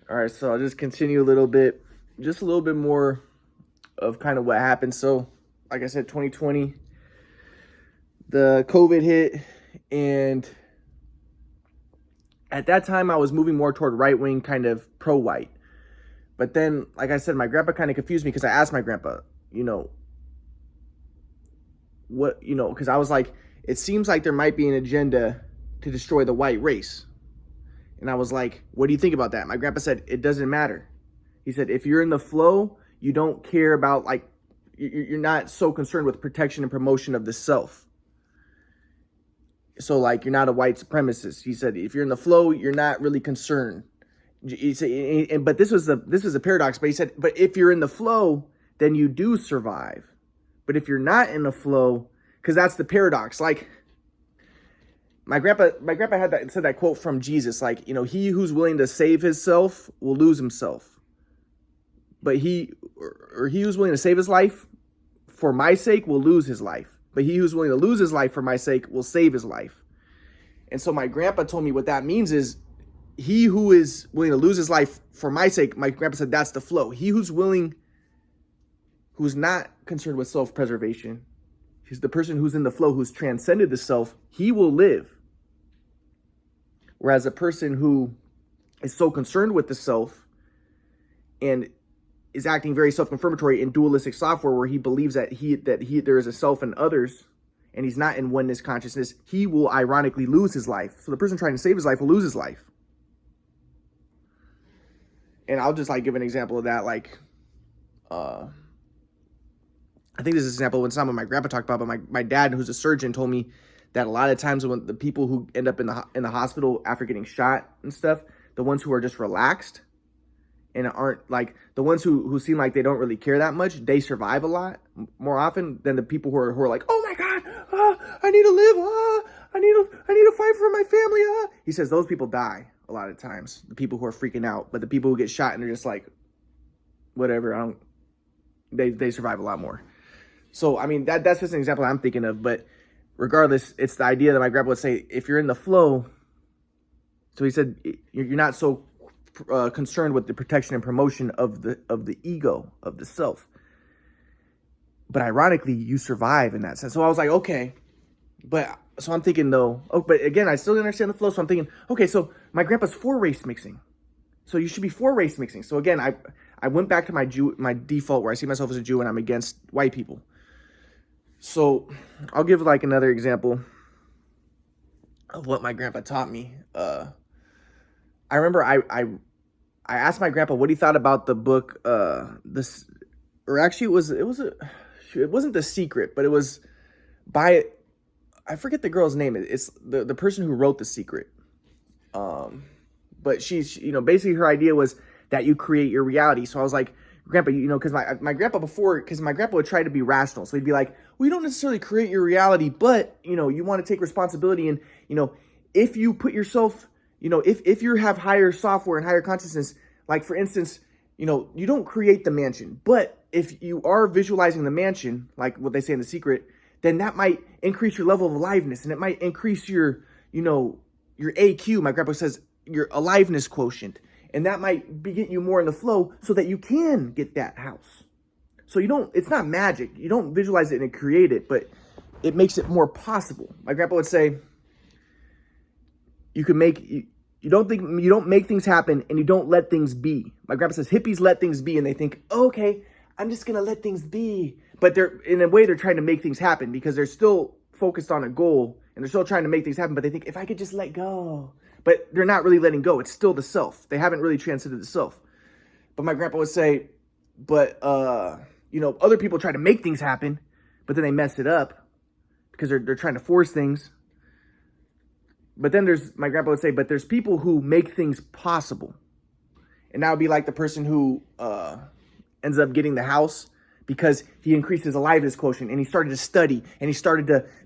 All right, so I'll just continue a little bit, just a little bit more of kind of what happened. So, like I said, 2020, the COVID hit, and at that time I was moving more toward right wing, kind of pro white. But then, like I said, my grandpa kind of confused me because I asked my grandpa, because I was like, it seems like there might be an agenda to destroy the white race. And I was like, what do you think about that? My grandpa said, it doesn't matter. He said, if you're in the flow, you don't care about, like, you're not so concerned with protection and promotion of the self. So, like, you're not a white supremacist. He said, if you're in the flow, you're not really concerned. He said, but this was a paradox. But he said, but if you're in the flow, then you do survive. But if you're not in the flow, because that's the paradox. Like, my grandpa said that quote from Jesus, like, he who's willing to save himself will lose himself. But he who's willing to save his life for my sake will lose his life. But he who's willing to lose his life for my sake will save his life. And so my grandpa told me what that means is he who is willing to lose his life for my sake, my grandpa said that's the flow. He who's not concerned with self-preservation, he's the person who's in the flow, who's transcended the self, he will live. Whereas a person who is so concerned with the self and is acting very self-confirmatory in dualistic software, where he believes that there is a self and others, and he's not in oneness consciousness, he will ironically lose his life. So the person trying to save his life will lose his life. And I'll just give an example of that. I think this is an example when some of my grandpa talked about, but my dad, who's a surgeon, told me that a lot of times when the people who end up in the hospital after getting shot and stuff, the ones who are just relaxed and aren't the ones who seem like they don't really care that much, they survive a lot more often than the people who are like, oh my God, I need to live, I need to fight for my family. He says those people die a lot of times, the people who are freaking out, but the people who get shot and they're just like, whatever, they survive a lot more. So, I mean, that's just an example I'm thinking of, but regardless, it's the idea that my grandpa would say, if you're in the flow, so he said, you're not so concerned with the protection and promotion of the ego, of the self. But ironically, you survive in that sense. So I was like, okay, so I'm thinking though, but again, I still didn't understand the flow. So I'm thinking, okay, so my grandpa's for race mixing. So you should be for race mixing. So again, I went back to my default where I see myself as a Jew and I'm against white people. So I'll give another example of what my grandpa taught me. I remember I asked my grandpa what he thought about the book, it wasn't The Secret, but it was by, I forget the girl's name. It's the person who wrote The Secret. But she's, basically her idea was that you create your reality. So I was like, Grandpa, because my grandpa would try to be rational. So he'd be like, well, you don't necessarily create your reality, but, you want to take responsibility. And, if you put yourself, if you have higher software and higher consciousness, like for instance, you don't create the mansion, but if you are visualizing the mansion, like what they say in The Secret, then that might increase your level of aliveness, and it might increase your AQ. My grandpa says your aliveness quotient. And that might get you more in the flow so that you can get that house. So it's not magic. You don't visualize it and create it, but it makes it more possible. My grandpa would say, you don't make things happen and you don't let things be. My grandpa says hippies let things be and they think, oh, okay, I'm just going to let things be. But in a way, they're trying to make things happen because they're still focused on a goal and they're still trying to make things happen. But they think, if I could just let go. But they're not really letting go. It's still the self. They haven't really transcended the self. But my grandpa would say, but, other people try to make things happen, but then they mess it up because they're trying to force things. But then my grandpa would say, but there's people who make things possible. And that would be like the person who ends up getting the house because he increased his aliveness quotient and he started to study and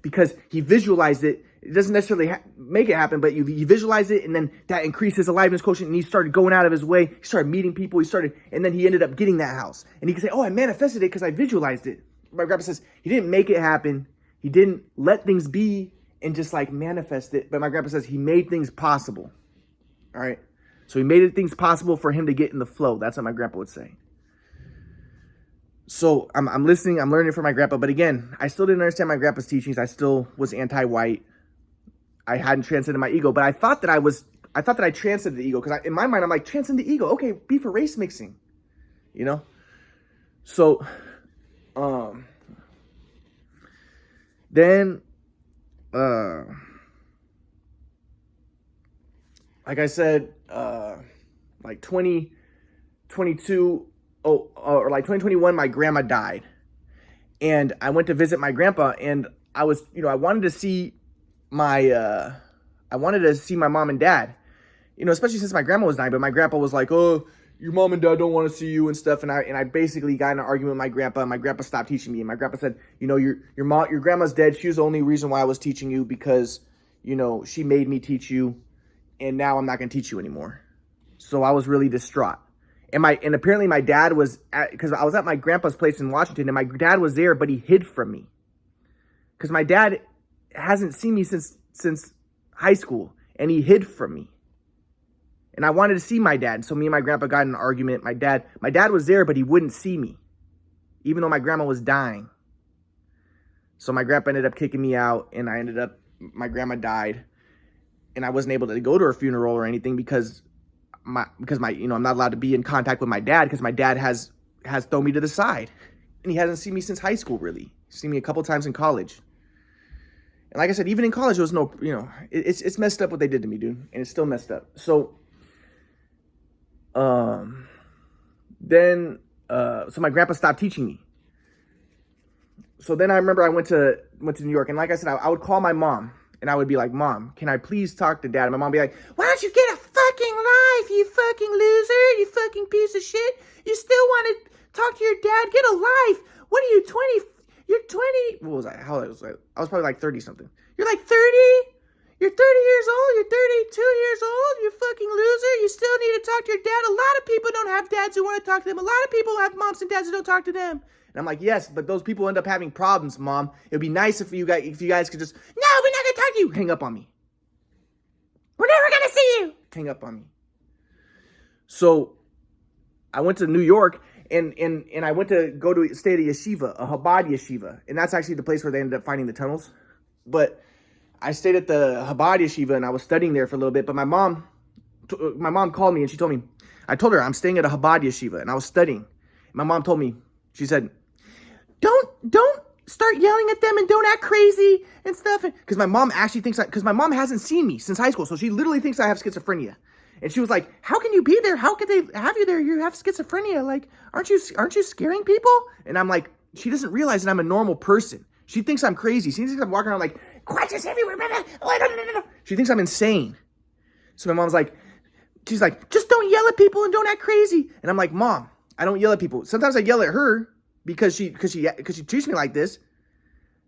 because he visualized it. It doesn't necessarily make it happen, but you visualize it, and then that increases aliveness quotient, and he started going out of his way. He started meeting people. And then he ended up getting that house. And he can say, oh, I manifested it because I visualized it. My grandpa says he didn't make it happen. He didn't let things be and just manifest it. But my grandpa says he made things possible. All right. So he made things possible for him to get in the flow. That's what my grandpa would say. So I'm listening, I'm learning from my grandpa. But again, I still didn't understand my grandpa's teachings. I still was anti-white. I hadn't transcended my ego, but I thought that I transcended the ego, because in my mind, I'm like, transcend the ego. Okay, be for race mixing, you know? So, then, like I said, like 2022, or like 2021, my grandma died. And I went to visit my grandpa, and I was, I wanted to see my mom and dad, especially since my grandma was dying. But my grandpa was like, oh, your mom and dad don't want to see you and stuff. And I basically got in an argument with my grandpa, and my grandpa stopped teaching me. And my grandpa said, your grandma's dead. She was the only reason why I was teaching you, because, she made me teach you, and now I'm not going to teach you anymore. So I was really distraught. And apparently my dad was because I was at my grandpa's place in Washington, and my dad was there, but he hid from me, because my dad hasn't seen me since high school, and he hid from me. And I wanted to see my dad. So me and my grandpa got in an argument. My dad was there, but he wouldn't see me, even though my grandma was dying. So my grandpa ended up kicking me out, and my grandma died, and I wasn't able to go to her funeral or anything because I'm not allowed to be in contact with my dad, because my dad has thrown me to the side, and he hasn't seen me since high school, really. He's seen me a couple times in college. And like I said, even in college, there was no, it's messed up what they did to me, dude. And it's still messed up. So, then my grandpa stopped teaching me. So then I remember I went to New York, and like I said, I would call my mom, and I would be like, Mom, can I please talk to Dad? And my mom would be like, why don't you get a fucking life, you fucking loser, you fucking piece of shit. You still want to talk to your dad? Get a life. What are you, 20? You're 20. What was I? How old was I? I was probably like 30 something. You're like 30? You're 30 years old? You're 32 years old? You fucking loser. You still need to talk to your dad. A lot of people don't have dads who want to talk to them. A lot of people have moms and dads who don't talk to them. And I'm like, yes, but those people end up having problems, Mom. It would be nice if you guys could just, no, we're not going to talk to you. Hang up on me. We're never going to see you. Hang up on me. So I went to New York, and I went to stay at a yeshiva, a Chabad yeshiva. And that's actually the place where they ended up finding the tunnels. But I stayed at the Chabad yeshiva, and I was studying there for a little bit. But my mom called me, and she told me, I told her I'm staying at a Chabad yeshiva, and I was studying. My mom told me, she said, don't start yelling at them, and don't act crazy and stuff. Because my mom actually thinks because my mom hasn't seen me since high school. So she literally thinks I have schizophrenia. And she was like, how can you be there? How could they have you there? You have schizophrenia. Like, aren't you scaring people? And I'm like, she doesn't realize that I'm a normal person. She thinks I'm crazy. She thinks I'm walking around like, crutches everywhere. She thinks I'm insane. So my mom's like, she's like, just don't yell at people and don't act crazy. And I'm like, Mom, I don't yell at people. Sometimes I yell at her because she treats me like this,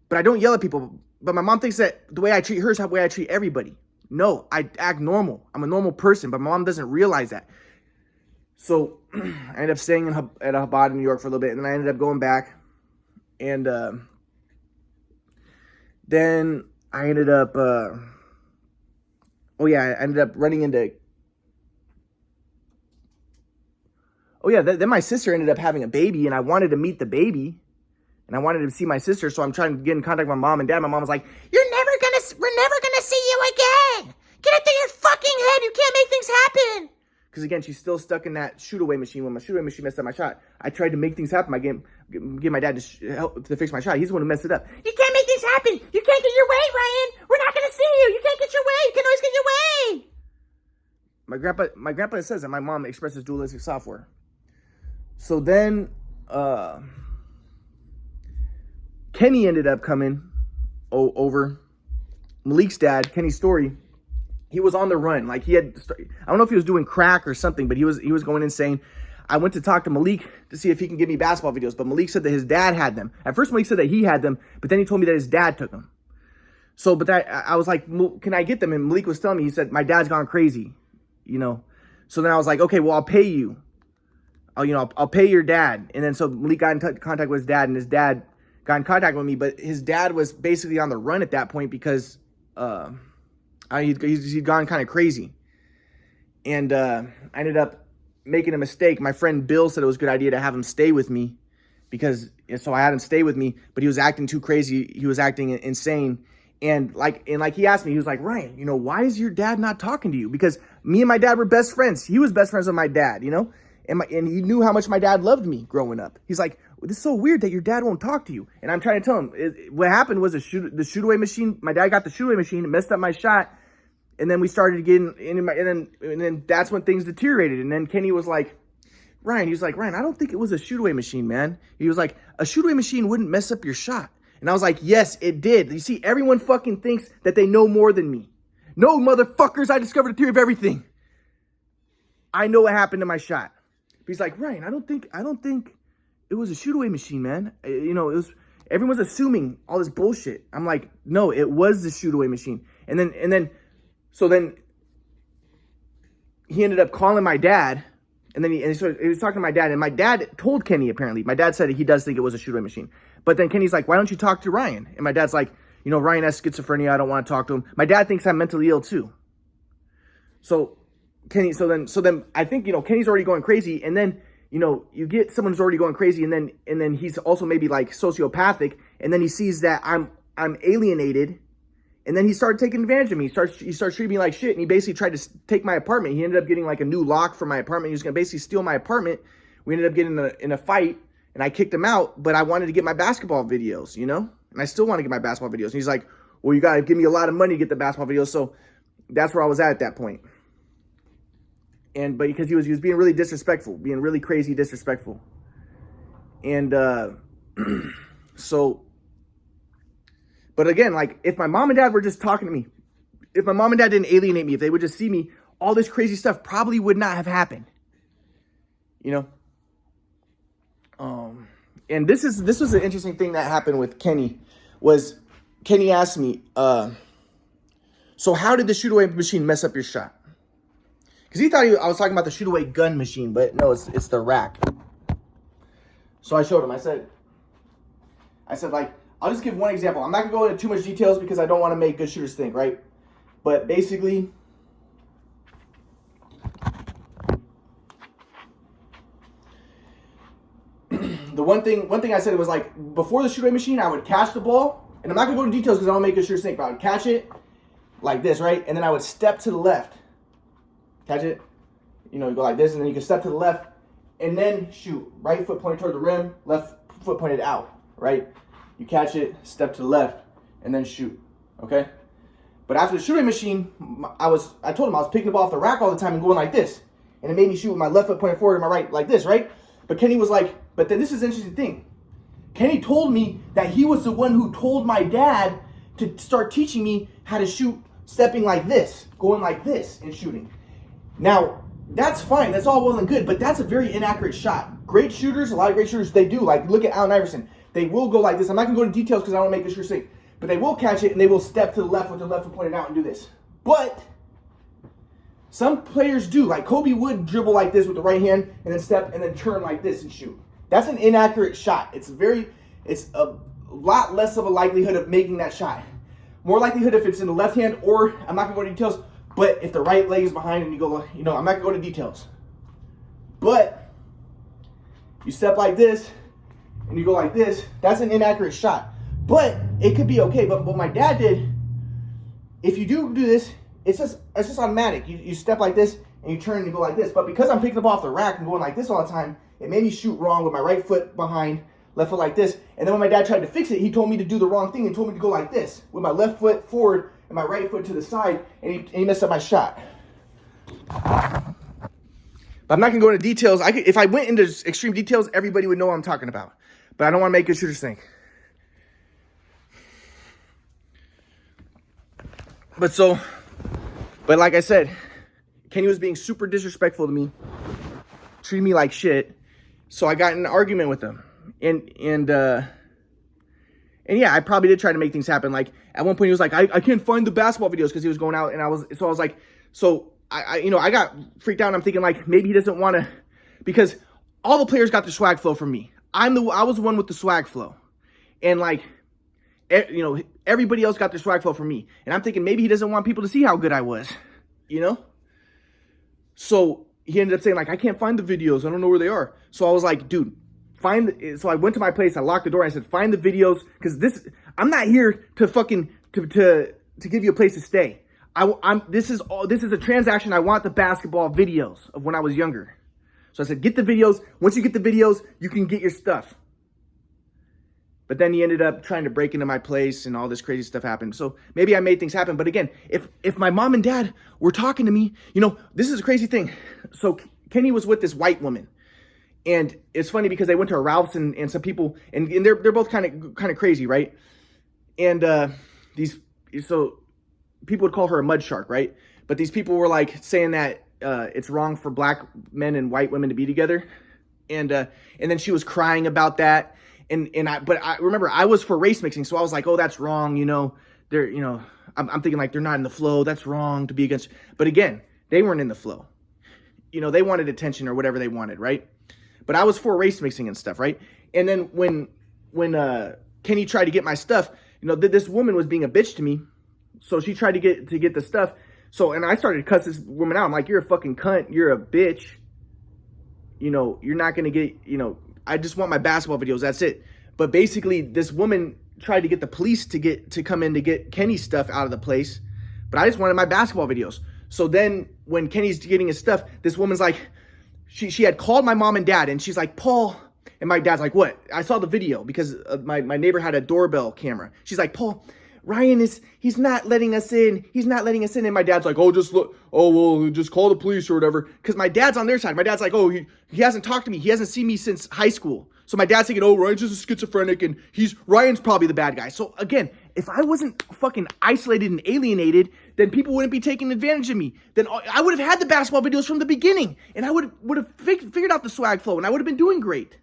but I don't yell at people. But my mom thinks that the way I treat her is the way I treat everybody. No, I act normal. I'm a normal person, but my mom doesn't realize that. So I ended up staying at a Chabad in New York for a little bit, and then I ended up going back, and then I ended up, I ended up running into. Then my sister ended up having a baby, and I wanted to meet the baby, and I wanted to see my sister, so I'm trying to get in contact with my mom and dad. My mom was like, we're never gonna see you again. Get it through your fucking head. You can't make things happen. Because again, she's still stuck in that shoot-away machine. When my shoot-away machine messed up my shot, I tried to make things happen. I get my dad to help to fix my shot. He's the one who messed it up. You can't make things happen. You can't get your way, Ryan. We're not gonna see you. You can't get your way. You can always get your way. My grandpa says that my mom expresses dualistic software. So then, Kenny ended up coming over. Malik's dad, Kenny Story, he was on the run. Like I don't know if he was doing crack or something, but he was going insane. I went to talk to Malik to see if he can give me basketball videos, but Malik said that his dad had them. At first, Malik said that he had them, but then he told me that his dad took them. So, I was like, can I get them? And Malik was telling me, he said, my dad's gone crazy, So then I was like, okay, well, I'll pay you. I'll pay your dad. And then so Malik got in contact with his dad, and his dad got in contact with me, but his dad was basically on the run at that point because he'd gone kind of crazy. And I ended up making a mistake. My friend Bill said it was a good idea to have him stay with me so I had him stay with me, but he was acting too crazy. He was acting insane. And like he asked me, he was like, Ryan, why is your dad not talking to you? Because me and my dad were best friends. He was best friends with my dad, and he knew how much my dad loved me growing up. He's like, this is so weird that your dad won't talk to you. And I'm trying to tell him, what happened was the shoot away machine. My dad got the shoot away machine, it messed up my shot. And then we started getting and then that's when things deteriorated. And then Kenny was like, Ryan, I don't think it was a shoot away machine, man. He was like, a shoot away machine wouldn't mess up your shot. And I was like, yes, it did. You see, everyone fucking thinks that they know more than me. No, motherfuckers, I discovered a theory of everything. I know what happened to my shot. But he's like, Ryan, I don't think it was a shoot away machine, man. Everyone's assuming all this bullshit. I'm like, no, it was the shoot away machine. And then he ended up calling my dad. And then he was talking to my dad, and my dad told Kenny, apparently. My dad said he does think it was a shoot away machine. But then Kenny's like, why don't you talk to Ryan? And my dad's like, Ryan has schizophrenia. I don't want to talk to him. My dad thinks I'm mentally ill too. So then I think, Kenny's already going crazy. And then, you get someone who's already going crazy, and then he's also maybe like sociopathic. And then he sees that I'm alienated. And then he started taking advantage of me. He starts treating me like shit. And he basically tried to take my apartment. He ended up getting like a new lock for my apartment. He was going to basically steal my apartment. We ended up getting in a fight, and I kicked him out. But I wanted to get my basketball videos, And I still want to get my basketball videos. And he's like, well, you got to give me a lot of money to get the basketball videos. So that's where I was at that point. But because he was being really disrespectful, being really crazy disrespectful. And but again, like, if my mom and dad were just talking to me, if my mom and dad didn't alienate me, if they would just see me, all this crazy stuff probably would not have happened. And this was an interesting thing that happened with Kenny. Was Kenny asked me, so how did the shoot away machine mess up your shot? Because he thought I was talking about the shoot away gun machine, but no, it's the rack. So I showed him. I said, like, I'll just give one example. I'm not going to go into too much details because I don't want to make good shooters think, right? But basically, the one thing I said was, like, before the shoot away machine, I would catch the ball. And I'm not going to go into details because I don't make good shooters think, but I would catch it like this, right? And then I would step to the left. Catch it. You go like this, and then you can step to the left and then shoot. Right foot pointed toward the rim, left foot pointed out, right? You catch it, step to the left, and then shoot, okay? But after the shooting machine, I told him I was picking the ball off the rack all the time and going like this. And it made me shoot with my left foot pointed forward and my right like this, right? But Kenny was like, but then this is an interesting thing. Kenny told me that he was the one who told my dad to start teaching me how to shoot stepping like this, going like this and shooting. Now, that's fine. That's all well and good, but that's a very inaccurate shot. Great shooters, a lot of great shooters, they do. Like, look at Allen Iverson. They will go like this. I'm not going to go into details because I don't want to make a sure thing. But they will catch it, and they will step to the left with their left foot pointed out and do this. But some players do. Like, Kobe would dribble like this with the right hand and then step and then turn like this and shoot. That's an inaccurate shot. It's a lot less of a likelihood of making that shot. More likelihood if it's in the left hand, or I'm not going to go into details, but if the right leg is behind and you go, I'm not going to go into details. But you step like this, and you go like this, that's an inaccurate shot. But it could be okay. But what my dad did, if you do this, it's just automatic. You step like this, and you turn and you go like this. But because I'm picking the ball off the rack and going like this all the time, it made me shoot wrong with my right foot behind, left foot like this. And then when my dad tried to fix it, he told me to do the wrong thing and told me to go like this, with my left foot forward and my right foot to the side, and he messed up my shot. But I'm not going to go into details. If I went into extreme details, everybody would know what I'm talking about. But I don't want to make good shooters think. But like I said, Kenny was being super disrespectful to me, treating me like shit. So I got in an argument with him. And yeah, I probably did try to make things happen. Like, at one point he was like, I can't find the basketball videos because he was going out, and I was like, I got freaked out, and I'm thinking, like, maybe he doesn't want to, because all the players got the swag flow from me. I was the one with the swag flow. And like, everybody else got their swag flow from me. And I'm thinking maybe he doesn't want people to see how good I was, So he ended up saying, like, I can't find the videos. I don't know where they are. So I was like, dude, so I went to my place. I locked the door. I said, find the videos. Because I'm not here to fucking, to give you a place to stay. This is a transaction. I want the basketball videos of when I was younger. So I said, get the videos. Once you get the videos, you can get your stuff. But then he ended up trying to break into my place and all this crazy stuff happened. So maybe I made things happen. But again, if my mom and dad were talking to me, this is a crazy thing. So Kenny was with this white woman. And it's funny because they went to a Ralph's and some people, and they're both kind of crazy, right? And so people would call her a mud shark, right? But these people were like saying that it's wrong for black men and white women to be together. And then she was crying about that. But I remember I was for race mixing, so I was like, oh, that's wrong, I'm thinking like they're not in the flow, that's wrong to be against. But again, they weren't in the flow. They wanted attention or whatever they wanted, right? But I was for race mixing and stuff, right? And then when Kenny tried to get my stuff, this woman was being a bitch to me, so she tried to get the stuff. So, and I started to cuss this woman out. I'm like, you're a fucking cunt, you're a bitch. You're not gonna get, I just want my basketball videos. That's it. But basically, this woman tried to get the police to come in to get Kenny's stuff out of the place. But I just wanted my basketball videos. So then when Kenny's getting his stuff, this woman's like, she had called my mom and dad, and she's like, Paul. And my dad's like, what? I saw the video because my neighbor had a doorbell camera. She's like, Paul, Ryan he's not letting us in. He's not letting us in. And my dad's like, just call the police or whatever. Because my dad's on their side. My dad's like, oh, he hasn't talked to me. He hasn't seen me since high school. So my dad's thinking, oh, Ryan's just a schizophrenic and Ryan's probably the bad guy. So again, if I wasn't fucking isolated and alienated, then people wouldn't be taking advantage of me. Then I would have had the basketball videos from the beginning, and I would have figured out the swag flow, and I would have been doing great.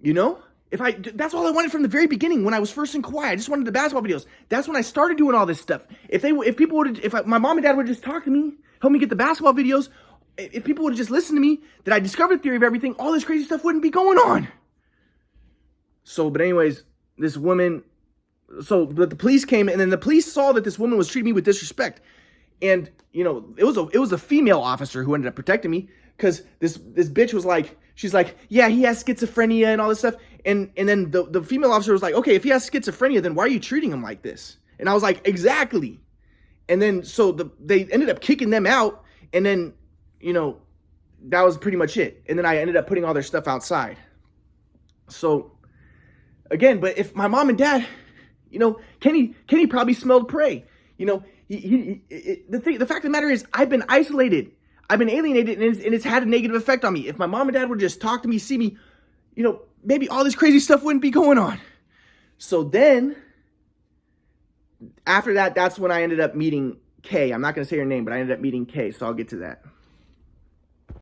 That's all I wanted from the very beginning when I was first in Kauai. I just wanted the basketball videos. That's when I started doing all this stuff. My mom and dad would just talk to me, help me get the basketball videos, if people would just listen to me, that I discovered the theory of everything, all this crazy stuff wouldn't be going on. So, but anyways, this woman, but the police came, and then the police saw that this woman was treating me with disrespect. And, it was a female officer who ended up protecting me, because this bitch was like, she's like, yeah, he has schizophrenia and all this stuff. And then the female officer was like, okay, if he has schizophrenia, then why are you treating him like this? And I was like, exactly. And then, so they ended up kicking them out, and then, that was pretty much it. And then I ended up putting all their stuff outside. So, again, but if my mom and dad, Kenny probably smelled prey. The fact of the matter is, I've been isolated. I've been alienated, and it's had a negative effect on me. If my mom and dad would just talk to me, see me, maybe all this crazy stuff wouldn't be going on. So then, after that, that's when I ended up meeting Kay. I'm not going to say her name, but I ended up meeting Kay, so I'll get to that.